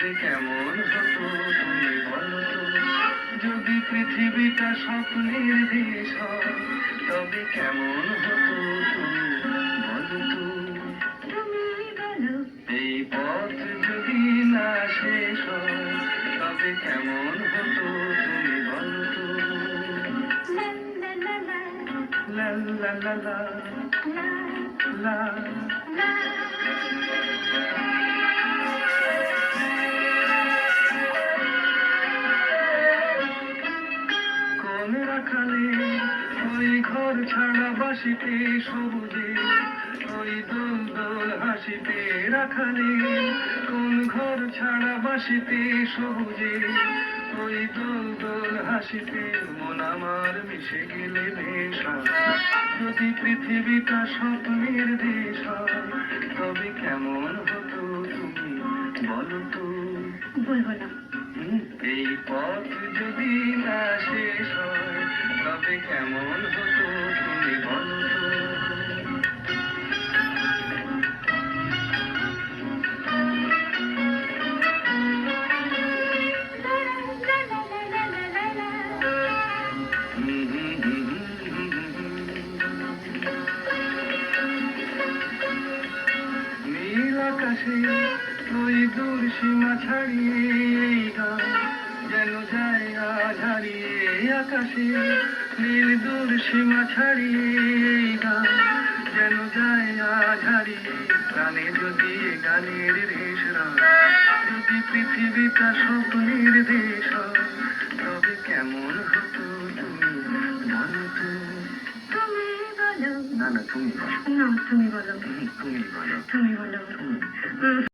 তবে কেমন হতো তুমি বলো তো, যদি পৃথিবীটা স্বপ্নের দেশ হয়, তবে কেমন হতো তুমি বলো তো। তুমি বলো। এই পথ যদি না শেষ হয়, তবে কেমন হতো তুমি বলো তো। লা লা লা লা, লা লা লা লা লা। কোন রাখালে ওই ঘর ছাড়া বাসিতে সবুজে, ওই দোল দোল হাসিতে রাখালে, কোন ঘর ছাড়া বাসিতে সবুজে, ওই দোল দোল হাসিতে মন আমার মিশে গেলে বেশ হয়। যদি পৃথিবীটা স্বপ্নের দেশ হয়, তবে কেমন হতো তুমি বলো তো। বলবো না। এই পথ যদি না শেষ হয়, তবে কেমন হতো তুমি বলো তো। নীল আকাশে ওই দূর সীমা ছাড়িয়ে এই গান যেন যায় আজ হারিয়ে। আকাশে নীল দূর সীমা ছাড়িয়ে এই গান যেন যায় আজ হারিয়ে। প্রাণে যদি এ গানের রেশ রায়, যদি পৃথিবীটা স্বপ্নের দেশ হয়, তবে কেমন হতো তুমি বলো তো। তুমি বলো। না না তুমি বলো। না, তুমি বলো। তুমি বলো। তুমি বলো। তুমি